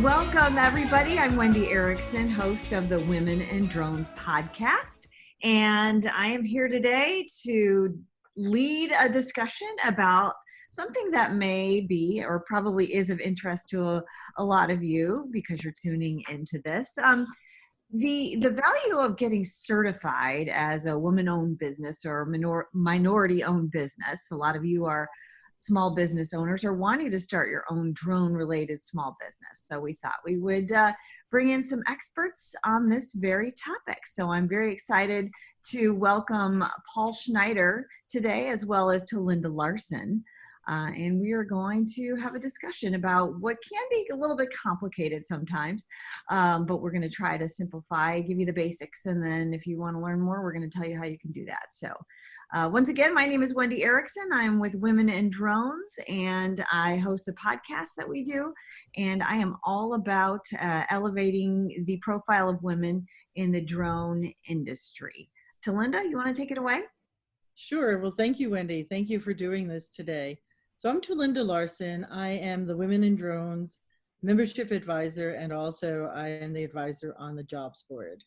Welcome, everybody. I'm Wendy Erickson, host of the Women in Drones podcast. And I am here today to lead a discussion about something that may be or probably is of interest to a lot of you because you're tuning into this. The value of getting certified as a woman-owned business or minority-owned business. A lot of you are small business owners are wanting to start your own drone-related small business. So we thought we would bring in some experts on this very topic. So I'm very excited to welcome Paul Schneider today, as well as to Linda Larson. And we are going to have a discussion about what can be a little bit complicated sometimes, but we're going to try to simplify, give you the basics, and then if you want to learn more, we're going to tell you how you can do that. So once again, my name is Wendy Erickson. I'm with Women in Drones, and I host a podcast that we do, and I am all about elevating the profile of women in the drone industry. Talinda, you want to take it away? Sure. Well, thank you, Wendy. Thank you for doing this today. So I'm Linda Larson. I am the Women in Drones membership advisor, and also I am the advisor on the jobs board.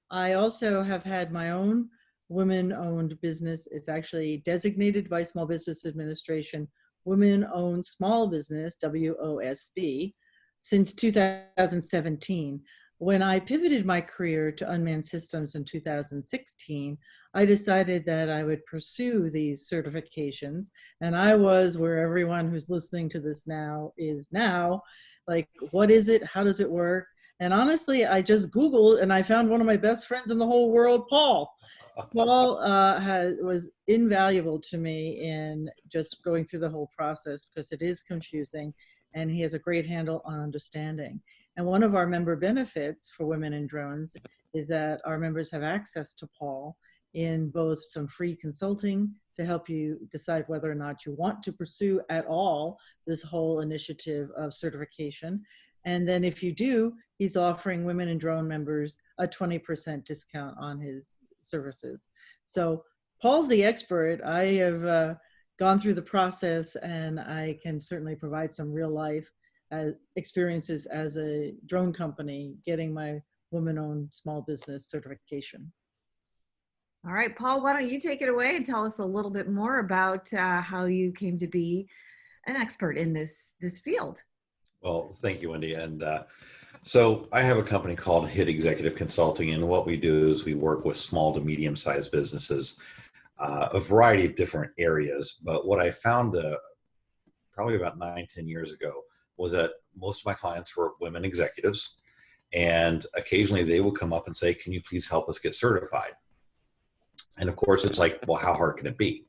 I also have had my own women-owned business. It's actually designated by Small Business Administration Women-Owned Small Business, WOSB, since 2017. When I pivoted my career to unmanned systems in 2016, I decided that I would pursue these certifications. And I was where everyone who's listening to this now is now, like, what is it? How does it work? And honestly, I just Googled and I found one of my best friends in the whole world, Paul. Paul was invaluable to me in just going through the whole process because it is confusing, and he has a great handle on understanding. And one of our member benefits for Women in Drones is that our members have access to Paul in both some free consulting to help you decide whether or not you want to pursue at all this whole initiative of certification. And then if you do, he's offering Women in Drone members a 20% discount on his services. So Paul's the expert. I have gone through the process, and I can certainly provide some real life experiences as a drone company getting my woman-owned small business certification. All right, Paul, why don't you take it away and tell us a little bit more about how you came to be an expert in this field. Well, thank you, Wendy. And so I have a company called HIT Executive Consulting, and what we do is we work with small to medium-sized businesses, a variety of different areas. But what I found probably about 9-10 years ago was that most of my clients were women executives, and occasionally they would come up and say, can you please help us get certified? And of course, it's like, well, how hard can it be?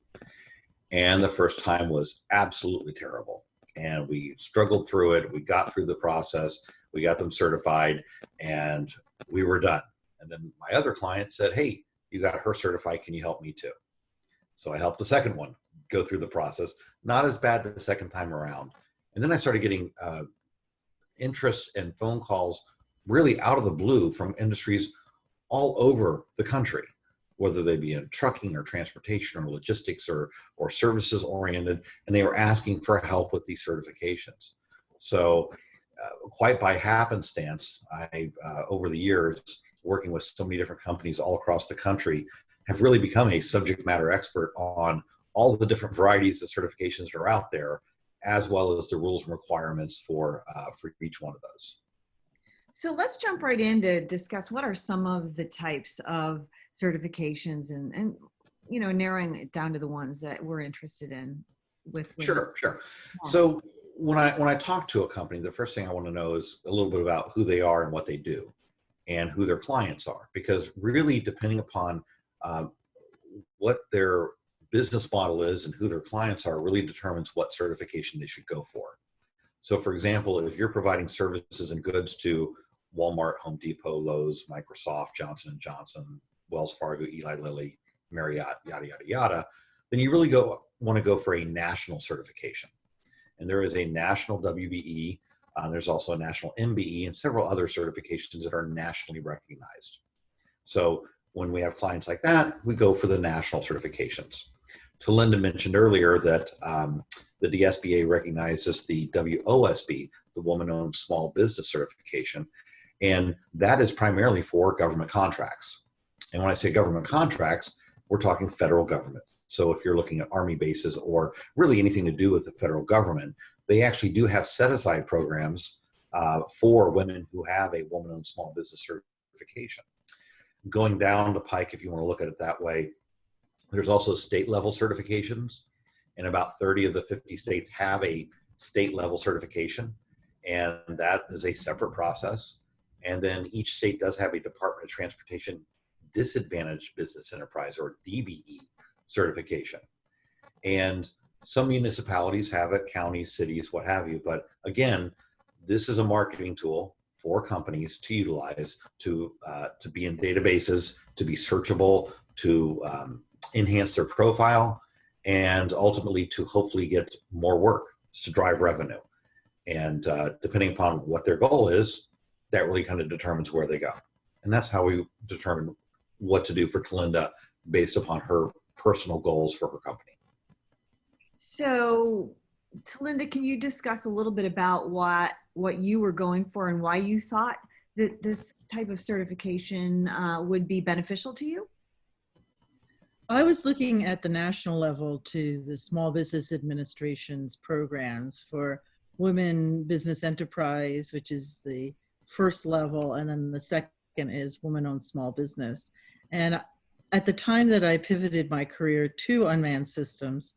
And the first time was absolutely terrible. And we struggled through it. We got through the process. We got them certified, and we were done. And then my other client said, hey, you got her certified. Can you help me too? So I helped the second one go through the process. Not as bad the second time around. And then I started getting interest and phone calls really out of the blue from industries all over the country, whether they be in trucking or transportation or logistics or services oriented, and they were asking for help with these certifications. So quite by happenstance, I, over the years, working with so many different companies all across the country, have really become a subject matter expert on all the different varieties of certifications that are out there, as well as the rules and requirements for each one of those. So let's jump right in to discuss what are some of the types of certifications and you know, narrowing it down to the ones that we're interested in with. Sure. So when I talk to a company, the first thing I want to know is a little bit about who they are and what they do and who their clients are, because really depending upon what their business model is and who their clients are really determines what certification they should go for. So for example, if you're providing services and goods to Walmart, Home Depot, Lowe's, Microsoft, Johnson & Johnson, Wells Fargo, Eli Lilly, Marriott, yada, yada, yada, then you really want to go for a national certification. And there is a national WBE, there's also a national MBE and several other certifications that are nationally recognized. So when we have clients like that, we go for the national certifications. Talinda mentioned earlier that the DSBA recognizes the WOSB, the the Woman-Owned Small Business Certification. And that is primarily for government contracts. And when I say government contracts, we're talking federal government. So if you're looking at Army bases or really anything to do with the federal government, they actually do have set-aside programs for women who have a Woman-Owned Small Business Certification. Going down the pike, if you want to look at it that way, there's also state-level certifications, and about 30 of the 50 states have a state-level certification, and that is a separate process. And then each state does have a Department of Transportation Disadvantaged Business Enterprise, or DBE, certification. And some municipalities have it, counties, cities, what have you. But again, this is a marketing tool for companies to utilize to be in databases, to be searchable, to enhance their profile, and ultimately to hopefully get more work, to drive revenue. And depending upon what their goal is, that really kind of determines where they go. And that's how we determine what to do for Talinda based upon her personal goals for her company. So, Talinda, can you discuss a little bit about what you were going for and why you thought that this type of certification would be beneficial to you? I was looking at the national level to the Small Business Administration's programs for Women Business Enterprise, which is the first level, and then the second is Woman-Owned Small Business. And at the time that I pivoted my career to unmanned systems,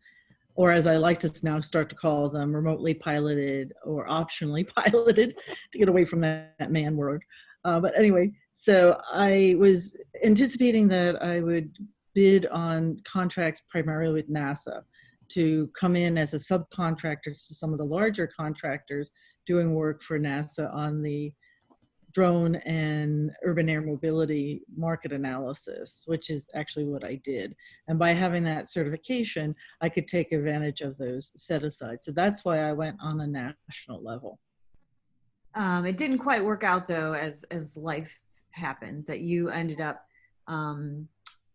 or as I like to now start to call them, remotely piloted or optionally piloted, to get away from that man word. But anyway, so I was anticipating that I would bid on contracts primarily with NASA to come in as a subcontractor to some of the larger contractors doing work for NASA on the drone and urban air mobility market analysis, which is actually what I did. And by having that certification, I could take advantage of those set aside. So that's why I went on a national level. It didn't quite work out though, as life happens, that you ended up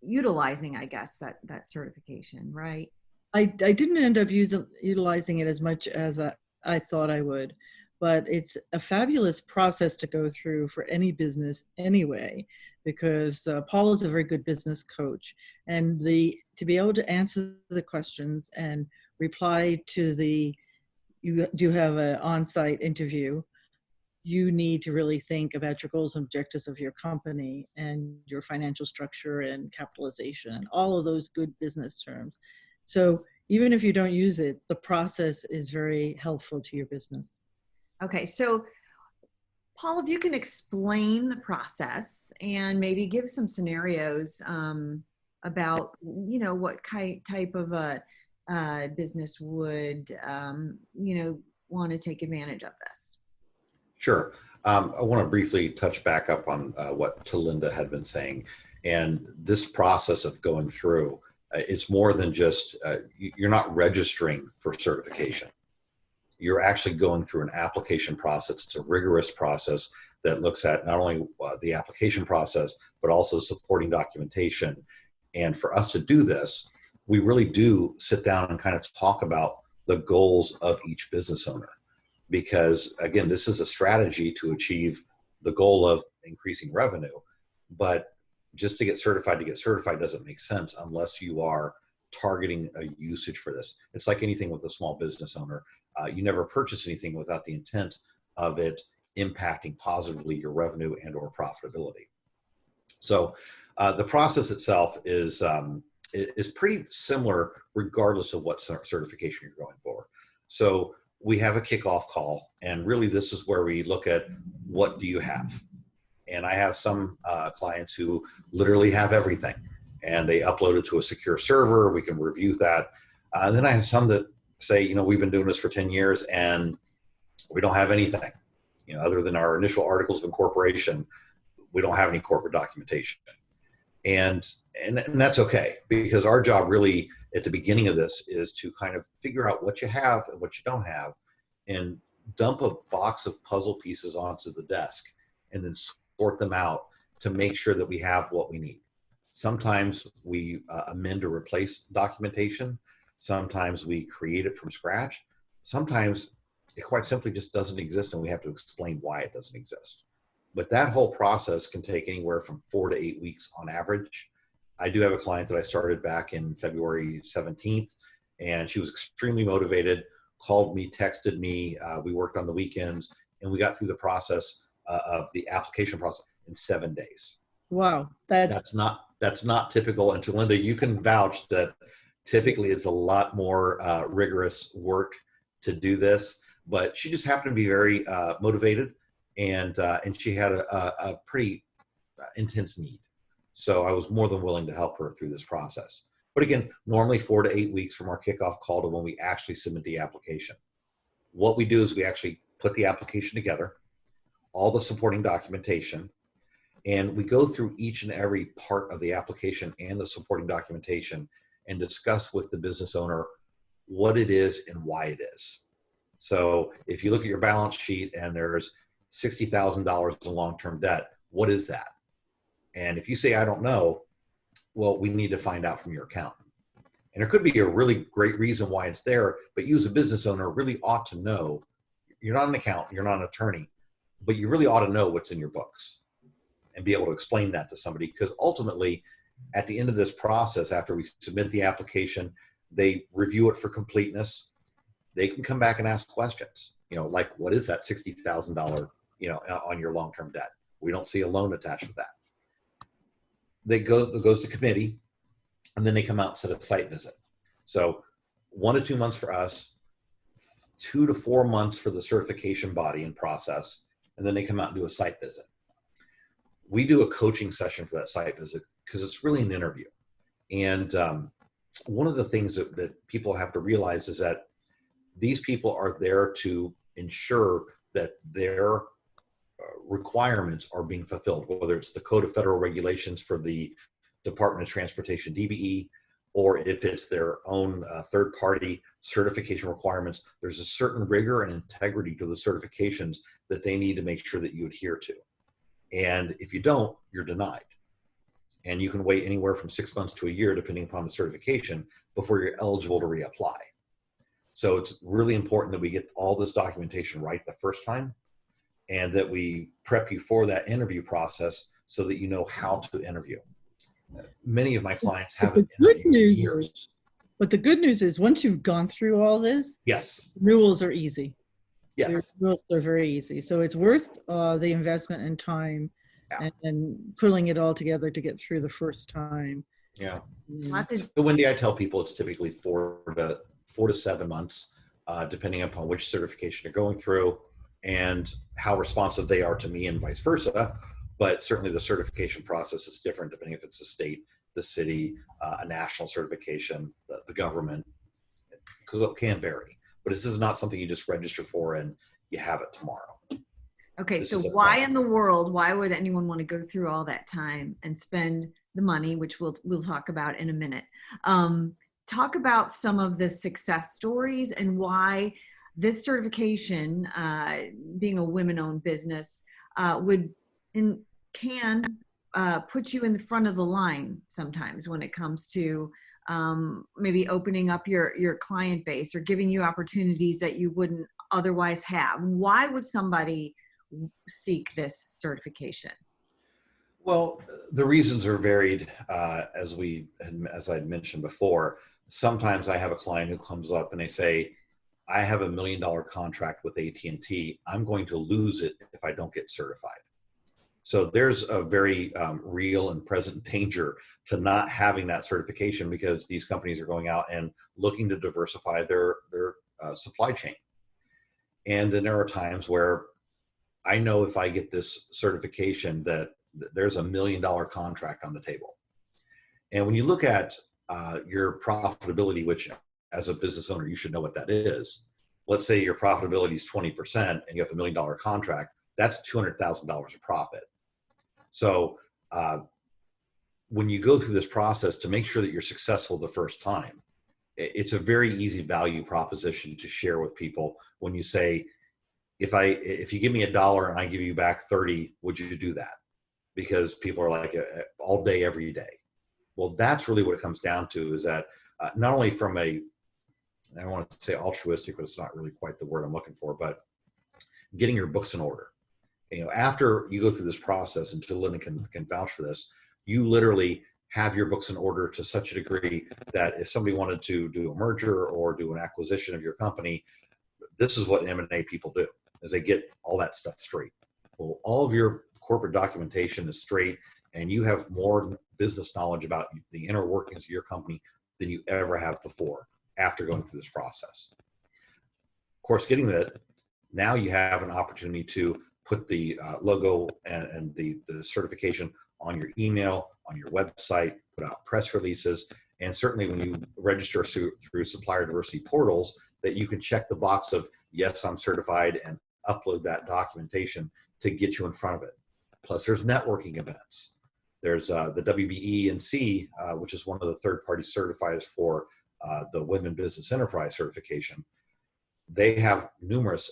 utilizing, I guess, that certification, right? I didn't end up utilizing it as much as I thought I would. But it's a fabulous process to go through for any business anyway, because Paul is a very good business coach, and to be able to answer the questions and reply to you do have an on-site interview, you need to really think about your goals and objectives of your company and your financial structure and capitalization and all of those good business terms. So even if you don't use it, the process is very helpful to your business. Okay, so Paul, if you can explain the process and maybe give some scenarios about, what type of a business would, want to take advantage of this. Sure. I want to briefly touch back up on what Talinda had been saying. And this process of going through, it's more than just, you're not registering for certification. You're actually going through an application process. It's a rigorous process that looks at not only the application process, but also supporting documentation. And for us to do this, we really do sit down and kind of talk about the goals of each business owner. Because again, this is a strategy to achieve the goal of increasing revenue. But just to get certified doesn't make sense unless you are targeting a usage for this. It's like anything with a small business owner. You never purchase anything without the intent of it impacting positively your revenue and or profitability. So the process itself is pretty similar regardless of what certification you're going for. So we have a kickoff call, and really this is where we look at what do you have. And I have some clients who literally have everything, and they upload it to a secure server. We can review that. And then I have some that say, we've been doing this for 10 years and we don't have anything, other than our initial articles of incorporation. We don't have any corporate documentation. And that's okay, because our job really at the beginning of this is to kind of figure out what you have and what you don't have, and dump a box of puzzle pieces onto the desk and then sort them out to make sure that we have what we need. Sometimes we amend or replace documentation. Sometimes we create it from scratch. Sometimes it quite simply just doesn't exist, and we have to explain why it doesn't exist. But that whole process can take anywhere from 4 to 8 weeks on average. I do have a client that I started back in February 17th, and she was extremely motivated, called me, texted me. We worked on the weekends, and we got through the process of the application process in 7 days. Wow, That's not typical. And to Linda, you can vouch that typically it's a lot more rigorous work to do this, but she just happened to be very motivated, and she had a pretty intense need. So I was more than willing to help her through this process. But again, normally 4 to 8 weeks from our kickoff call to when we actually submit the application. What we do is we actually put the application together, all the supporting documentation, and we go through each and every part of the application and the supporting documentation and discuss with the business owner what it is and why it is. So if you look at your balance sheet and there's $60,000 in long-term debt, what is that? And if you say, I don't know, well, we need to find out from your accountant. And there could be a really great reason why it's there, but you as a business owner really ought to know. You're not an accountant, you're not an attorney, but you really ought to know what's in your books and be able to explain that to somebody, because ultimately at the end of this process, after we submit the application, they review it for completeness. They can come back and ask questions, like, what is that $60,000, on your long-term debt? We don't see a loan attached with that. It goes to committee, and then they come out and set a site visit. So 1 to 2 months for us, 2 to 4 months for the certification body and process, and then they come out and do a site visit. We do a coaching session for that site visit because it's really an interview. And one of the things that people have to realize is that these people are there to ensure that their requirements are being fulfilled, whether it's the Code of Federal Regulations for the Department of Transportation, DBE, or if it's their own third-party certification requirements. There's a certain rigor and integrity to the certifications that they need to make sure that you adhere to. And if you don't, you're denied. And you can wait anywhere from 6 months to a year, depending upon the certification, before you're eligible to reapply. So it's really important that we get all this documentation right the first time, and that we prep you for that interview process so that you know how to interview. Many of my clients haven't interviewed in years. But the good news is, once you've gone through all this, yes, renewals are easy. Yes. Renewals are very easy. So it's worth the investment and time, and pulling it all together to get through the first time. Yeah. So Wendy, I tell people it's typically 4 to 7 months, depending upon which certification you're going through and how responsive they are to me, and vice versa. But certainly the certification process is different depending if it's a state, the city, a national certification, the government, because it can vary. But this is not something you just register for and you have it tomorrow. Okay, so why in the world, why would anyone want to go through all that time and spend the money, which we'll talk about in a minute? Talk about some of the success stories and why this certification, being a women-owned business, can put you in the front of the line sometimes when it comes to maybe opening up your client base or giving you opportunities that you wouldn't otherwise have. Why would somebody seek this certification? Well, the reasons are varied, as I'd mentioned before. Sometimes I have a client who comes up and they say, I have $1 million contract with AT&T. I'm going to lose it if I don't get certified. So there's a very real and present danger to not having that certification, because these companies are going out and looking to diversify their supply chain. And then there are times where I know if I get this certification that there's $1 million contract on the table. And when you look at your profitability, which as a business owner, you should know what that is. Let's say your profitability is 20% and you have $1 million contract, that's $200,000 of profit. So when you go through this process to make sure that you're successful the first time, it's a very easy value proposition to share with people. When you say, if you give me $1 and I give you back 30, would you do that? Because people are like, all day, every day. Well, that's really what it comes down to, is that not only from a I don't want to say altruistic, but it's not really quite the word I'm looking for, but getting your books in order. After you go through this process, and Linda can vouch for this, you literally have your books in order to such a degree that if somebody wanted to do a merger or do an acquisition of your company, this is what M&A people do, is they get all that stuff straight. Well, all of your corporate documentation is straight, and you have more business knowledge about the inner workings of your company than you ever have before after going through this process. Of course, getting that, now you have an opportunity to put the logo and the certification on your email, on your website, put out press releases, and certainly when you register through supplier diversity portals, that you can check the box of, yes, I'm certified, and upload that documentation to get you in front of it. Plus, there's networking events. There's the WBE&C, which is one of the third-party certifiers for the Women Business Enterprise certification. They have numerous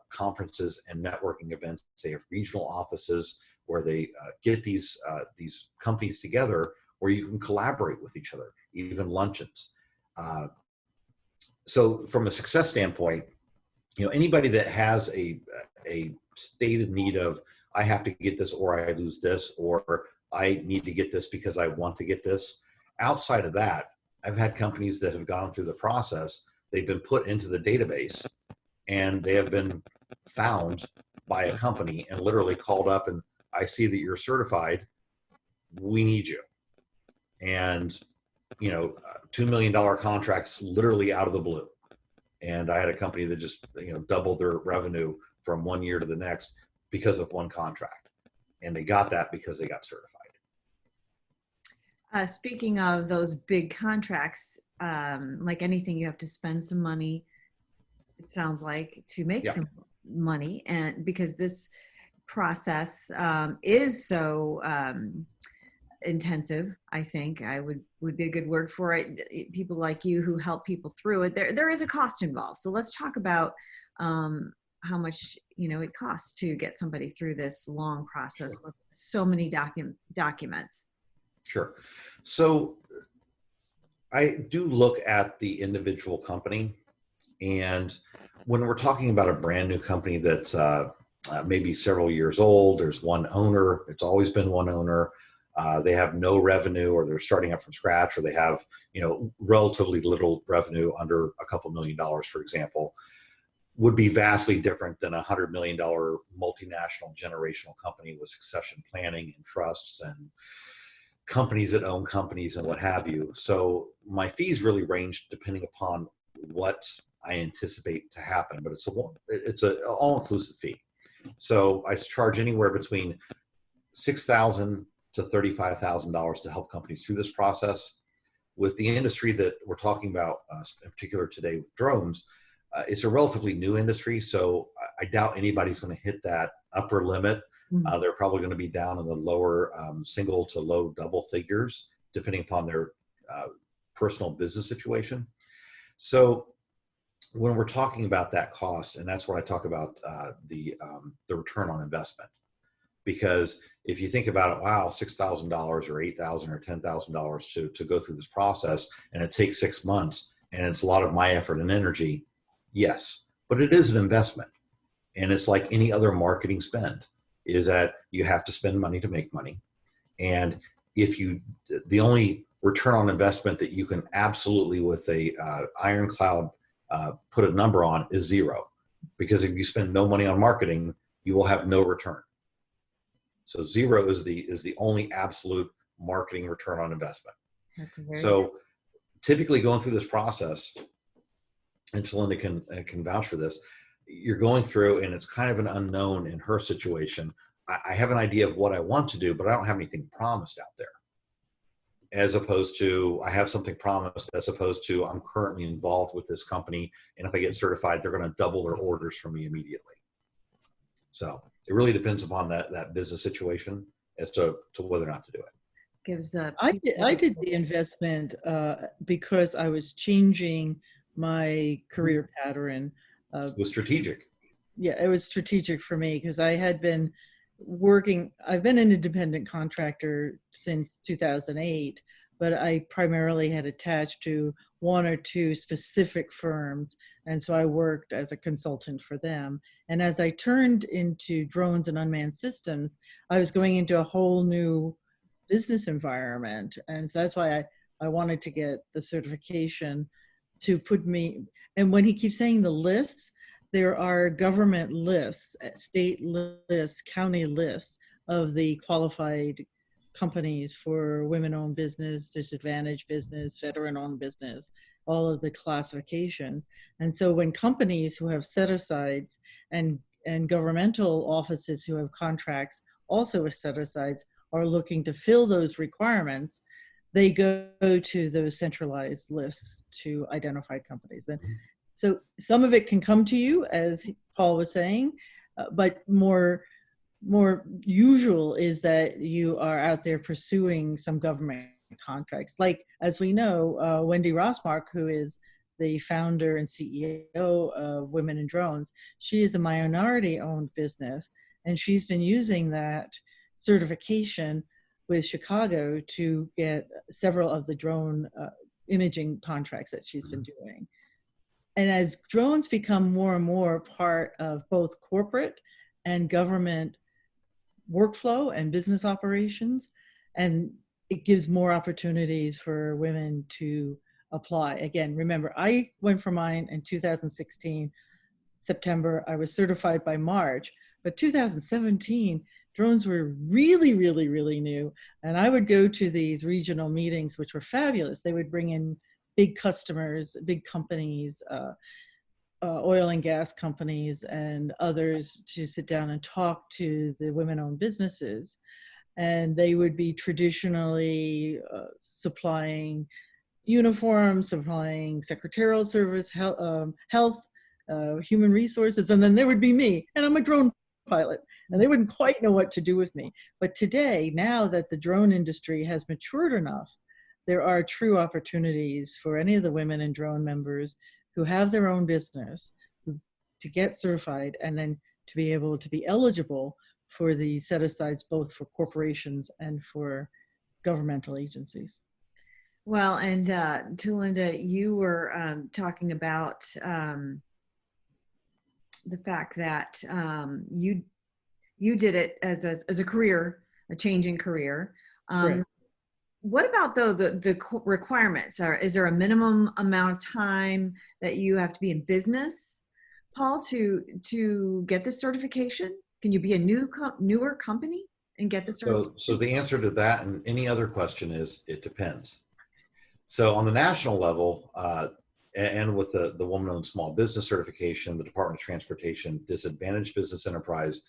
conferences and networking events. They have regional offices where they get these companies together where you can collaborate with each other, even luncheons. So from a success standpoint, anybody that has a stated need of, I have to get this or I lose this, or I need to get this because I want to get this. Outside of that, I've had companies that have gone through the process. They've been put into the database and they have been found by a company and literally called up and, I see that you're certified. We need you. And, $2 million contracts literally out of the blue. And I had a company that just, doubled their revenue from one year to the next because of one contract. And they got that because they got certified. Speaking of those big contracts, like anything, you have to spend some money, it sounds like, to make some money. And because this process is so intensive, I think would be a good word for it. People like you who help people through it, there is a cost involved. So let's talk about how much it costs to get somebody through this long process with so many documents. Sure. So I do look at the individual company, and when we're talking about a brand new company that's maybe several years old, there's one owner, it's always been one owner, they have no revenue, or they're starting up from scratch, or they have relatively little revenue, under a couple $1 million, for example, would be vastly different than a $100 million multinational generational company with succession planning and trusts and companies that own companies and what have you. So my fees really range depending upon what I anticipate to happen, but it's an all-inclusive fee. So I charge anywhere between $6,000 to $35,000 to help companies through this process. With the industry that we're talking about, in particular today with drones, it's a relatively new industry, so I doubt anybody's going to hit that upper limit. They're probably going to be down in the lower single to low double figures, depending upon their personal business situation. So when we're talking about that cost, and that's what I talk about, the return on investment. Because if you think about it, wow, $6,000 or $8,000 or $10,000 to go through this process, and it takes 6 months, and it's a lot of my effort and energy, yes, but it is an investment. And it's like any other marketing spend, is that you have to spend money to make money. And the only return on investment that you can absolutely with a ironclad put a number on is zero, because if you spend no money on marketing, you will have no return. So zero is the only absolute marketing return on investment. So typically going through this process, and Shalinda can vouch for this, you're going through, and it's kind of an unknown in her situation. I have an idea of what I want to do, but I don't have anything promised out there. As opposed to, I have something promised, as opposed to, I'm currently involved with this company, and if I get certified, they're going to double their orders from me immediately. So it really depends upon that business situation as to whether or not to do it. I did the investment because I was changing my career pattern. It was strategic. Yeah, it was strategic for me because I had been I've been an independent contractor since 2008, but I primarily had attached to one or two specific firms. And so I worked as a consultant for them. And as I turned into drones and unmanned systems, I was going into a whole new business environment. And so that's why I wanted to get the certification to put me, and when he keeps saying the lists, there are government lists, state lists, county lists of the qualified companies for women-owned business, disadvantaged business, veteran-owned business, all of the classifications. And so when companies who have set-asides and governmental offices who have contracts also with set-asides are looking to fill those requirements, they go to those centralized lists to identify companies. And so some of it can come to you, as Paul was saying, but more usual is that you are out there pursuing some government contracts. Like, as we know, Wendy Rossmark, who is the founder and CEO of Women in Drones, she is a minority-owned business, and she's been using that certification with Chicago to get several of the drone imaging contracts that she's been doing. And as drones become more and more part of both corporate and government workflow and business operations, and it gives more opportunities for women to apply. Again, remember, I went for mine in 2016, September. I was certified by March, but 2017, drones were really, really, really new. And I would go to these regional meetings, which were fabulous. They would bring in big customers, big companies, oil and gas companies and others to sit down and talk to the women-owned businesses. And they would be traditionally supplying uniforms, supplying secretarial service, health, human resources, and then there would be me, and I'm a drone pilot, and they wouldn't quite know what to do with me. But today, now that the drone industry has matured enough, there are true opportunities for any of the women in drone members who have their own business to get certified and then to be able to be eligible for the set-asides, both for corporations and for governmental agencies. Well, and to Linda, you were talking about the fact that you did it as a career, a changing career. What about though the requirements? Is there a minimum amount of time that you have to be in business, Paul, to get this certification? Can you be a newer company and get the certification? So the answer to that and any other question is it depends. So on the national level, and with the woman-owned small business certification, the Department of Transportation Disadvantaged Business Enterprise,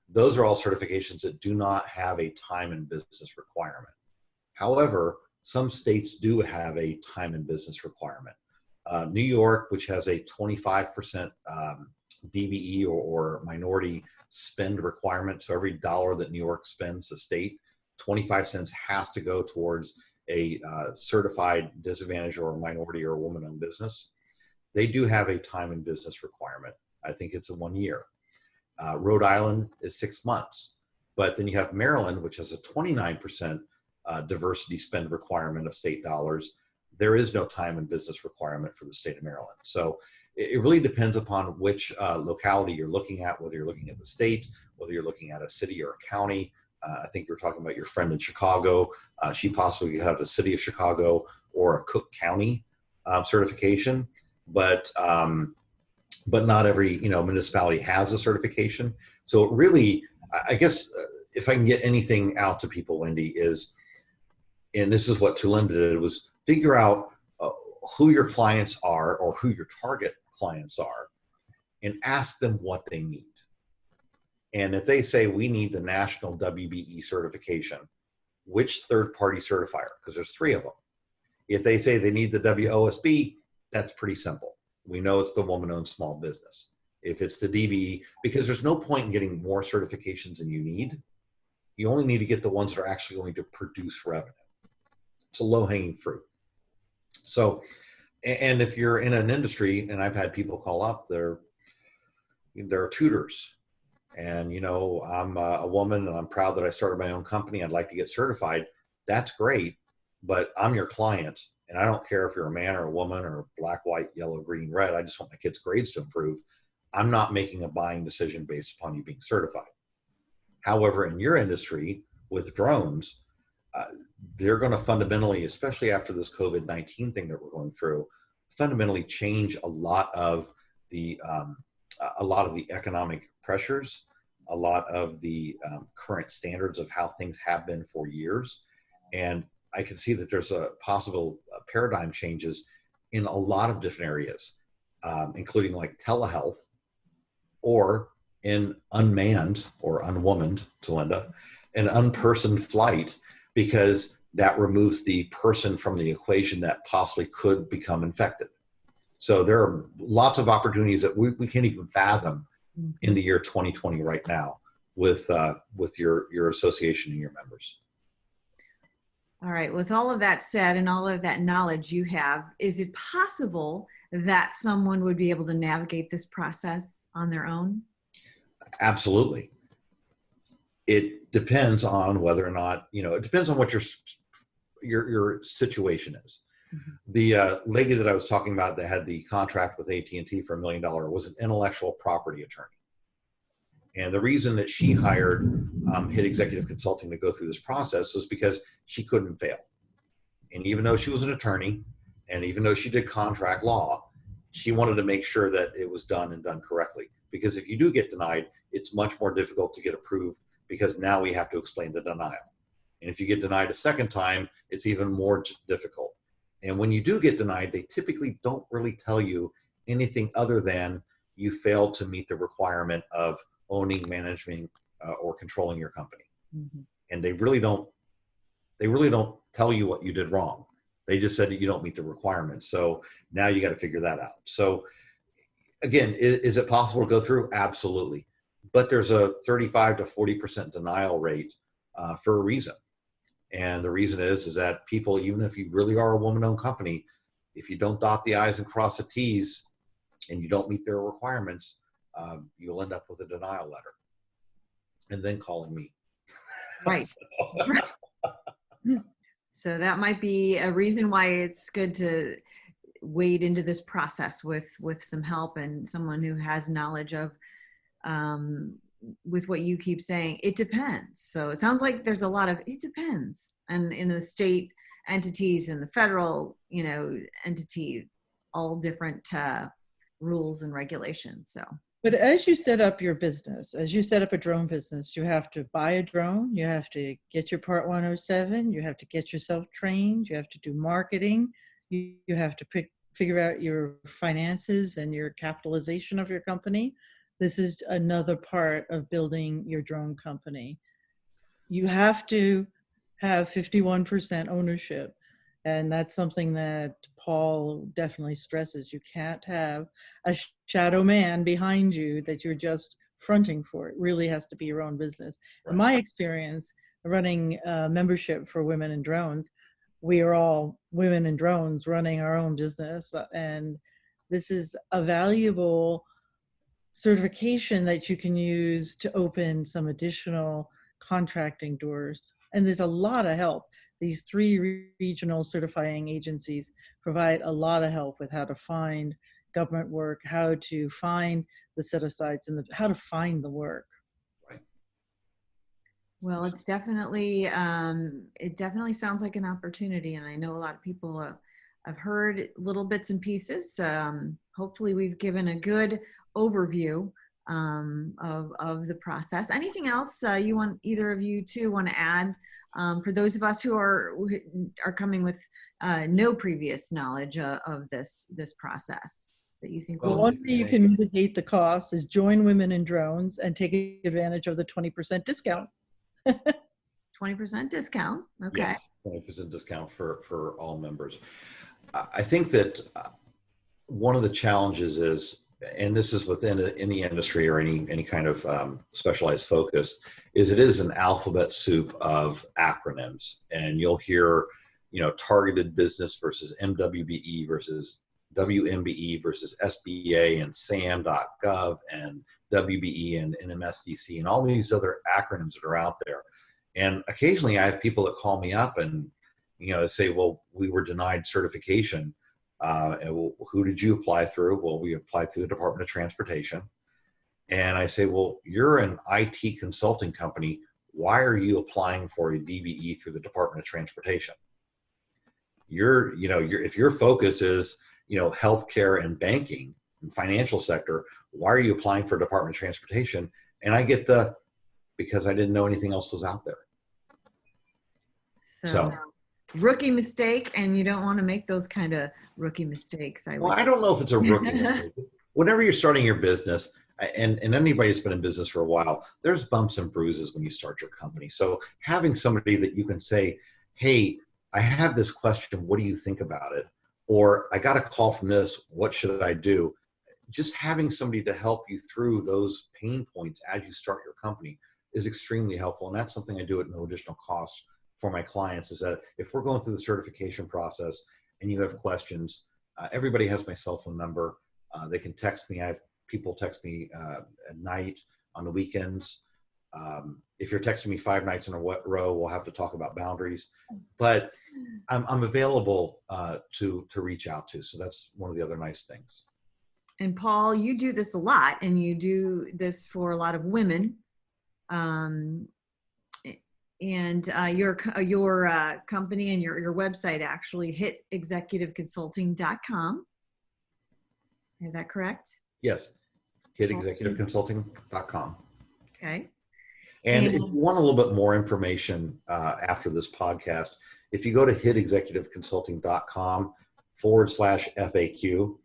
those are all certifications that do not have a time and business requirement. However, some states do have a time and business requirement. New York, which has a 25% DBE or minority spend requirement. So every dollar that New York spends, the state, 25 cents has to go towards a certified disadvantaged or minority or woman-owned business. They do have a time and business requirement. I think it's a 1 year. Rhode Island is 6 months. But then you have Maryland, which has a 29% diversity spend requirement of state dollars. There is no time and business requirement for the state of Maryland. So it really depends upon which locality you're looking at, whether you're looking at the state, whether you're looking at a city or a county. I think you're talking about your friend in Chicago. She possibly could have a city of Chicago or a Cook County certification, but not every municipality has a certification. So it really, I guess, if I can get anything out to people, Wendy, is, and this is what Tulinda did, was figure out who your clients are or who your target clients are and ask them what they need. And if they say, we need the national WBE certification, which third-party certifier? Because there's 3 of them. If they say they need the WOSB, that's pretty simple. We know it's the woman-owned small business. If it's the DBE, because there's no point in getting more certifications than you need. You only need to get the ones that are actually going to produce revenue. It's a low-hanging fruit. So, and if you're in an industry, and I've had people call up, they're tutors. And, I'm a woman and I'm proud that I started my own company. I'd like to get certified. That's great. but I'm your client, and I don't care if you're a man or a woman or black, white, yellow, green, red. I just want my kids' grades to improve. I'm not making a buying decision based upon you being certified. However, in your industry with drones, uh, they're going to fundamentally, especially after this COVID-19 thing that we're going through, fundamentally change a lot of the economic pressures, a lot of the current standards of how things have been for years. And I can see that there's a possible paradigm changes in a lot of different areas, including like telehealth, or in unmanned or unwomaned, to Linda, an unpersoned flight, because that removes the person from the equation that possibly could become infected. So there are lots of opportunities that we can't even fathom in the year 2020 right now with your association and your members. All right. With all of that said and all of that knowledge you have, is it possible that someone would be able to navigate this process on their own? Absolutely. It depends on whether or not, it depends on what your situation is. Mm-hmm. The lady that I was talking about that had the contract with AT&T for $1 million was an intellectual property attorney. And the reason that she hired Hit Executive Consulting to go through this process was because she couldn't fail. And even though she was an attorney, and even though she did contract law, she wanted to make sure that it was done and done correctly. Because if you do get denied, it's much more difficult to get approved, because now we have to explain the denial. And if you get denied a second time, it's even more difficult. And when you do get denied, they typically don't really tell you anything other than you failed to meet the requirement of owning, managing, or controlling your company. Mm-hmm. And they really don't tell you what you did wrong. They just said that you don't meet the requirements. So now you got to figure that out. So again, is it possible to go through? Absolutely. But there's a 35 to 40% denial rate for a reason. And the reason is that people, even if you really are a woman-owned company, if you don't dot the I's and cross the T's and you don't meet their requirements, you'll end up with a denial letter and then calling me. Right. So that might be a reason why it's good to wade into this process with some help and someone who has knowledge of, with what you keep saying, it depends. So it sounds like there's a lot of, it depends. And in the state entities and the federal, entity, all different rules and regulations. So. But as you set up your business, as you set up a drone business, you have to buy a drone, you have to get your Part 107, you have to get yourself trained, you have to do marketing, you have to figure out your finances and your capitalization of your company. This is another part of building your drone company. You have to have 51% ownership. And that's something that Paul definitely stresses. You can't have a shadow man behind you that you're just fronting for. It really has to be your own business. Right. In my experience, running membership for Women in Drones, we are all women in drones running our own business. And this is a valuable certification that you can use to open some additional contracting doors. And there's a lot of help. These 3 regional certifying agencies provide a lot of help with how to find government work, how to find the set-asides, and how to find the work. Right. Well, it's definitely, it definitely sounds like an opportunity. And I know a lot of people have heard little bits and pieces. Hopefully we've given a good overview of the process. Anything else you want, either of you two want to add for those of us who are coming with no previous knowledge of this process that you think? Well, one way you can mitigate the costs is join Women in Drones and take advantage of the 20% discount. 20% discount. Okay. Yes, 20% discount for all members. I think that one of the challenges is, and this is within any industry or any kind of specialized focus, is it is an alphabet soup of acronyms. And you'll hear, targeted business versus MWBE versus WMBE versus SBA and SAM.gov and WBE and NMSDC and all these other acronyms that are out there. And occasionally I have people that call me up and, They say, well, we were denied certification. Who did you apply through? Well, we applied through the Department of Transportation. And I say, well, you're an IT consulting company. Why are you applying for a DBE through the Department of Transportation? If your focus is, healthcare and banking and financial sector, why are you applying for Department of Transportation? And I get because I didn't know anything else was out there. So rookie mistake, and you don't want to make those kind of rookie mistakes. I don't know if it's a rookie mistake. Whenever you're starting your business, and anybody that's been in business for a while, there's bumps and bruises when you start your company. So having somebody that you can say, hey, I have this question, what do you think about it? Or I got a call from this, what should I do? Just having somebody to help you through those pain points as you start your company is extremely helpful. And that's something I do at no additional cost for my clients, is that if we're going through the certification process and you have questions, everybody has my cell phone number. They can text me. I have people text me at night, on the weekends. If you're texting me 5 nights in a row, we'll have to talk about boundaries. But I'm available to reach out to. So that's one of the other nice things. And Paul, you do this a lot, and you do this for a lot of women. And your company and your website actually, hitexecutiveconsulting.com. Is that correct? Yes, hitexecutiveconsulting.com. Okay. And if you want a little bit more information after this podcast, if you go to hitexecutiveconsulting.com/FAQ,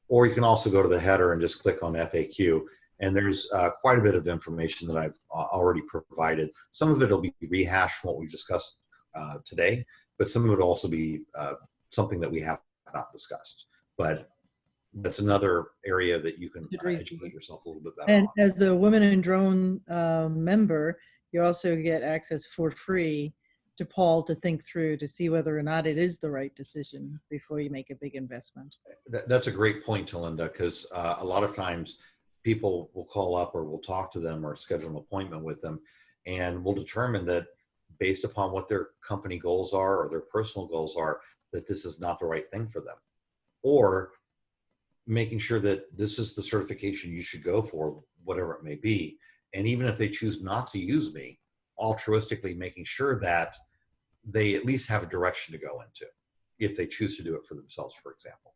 or you can also go to the header and just click on FAQ. And there's quite a bit of information that I've already provided. Some of it will be rehashed from what we've discussed today, but some of it will also be something that we have not discussed. But that's another area that you can educate yourself a little bit better and on. As a Women in Drone member, you also get access for free to Paul to think through to see whether or not it is the right decision before you make a big investment. That's a great point, Talinda, because a lot of times people will call up or we'll talk to them or schedule an appointment with them, and we'll determine that based upon what their company goals are or their personal goals are, that this is not the right thing for them. Or making sure that this is the certification you should go for, whatever it may be. And even if they choose not to use me, altruistically making sure that they at least have a direction to go into if they choose to do it for themselves, for example.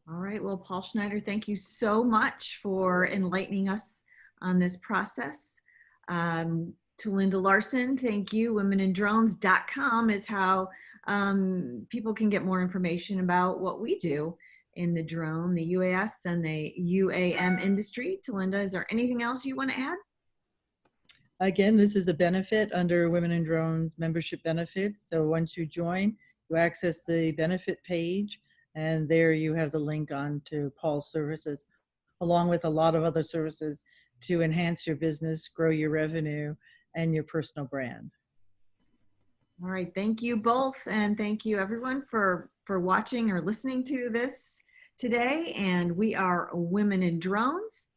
All right. Well, Paul Schneider, thank you so much for enlightening us on this process. To Linda Larson, thank you. Womenindrones.com is how people can get more information about what we do in the drone, the UAS and the UAM industry. To Linda, is there anything else you want to add? Again, this is a benefit under Women in Drones membership benefits. So once you join, you access the benefit page, and there you have the link on to Paul's services, along with a lot of other services to enhance your business, grow your revenue, and your personal brand. All right. Thank you both. And thank you everyone for watching or listening to this today. And we are Women in Drones,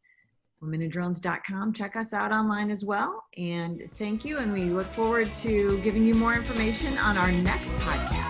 womenindrones.com. Check us out online as well. And thank you. And we look forward to giving you more information on our next podcast.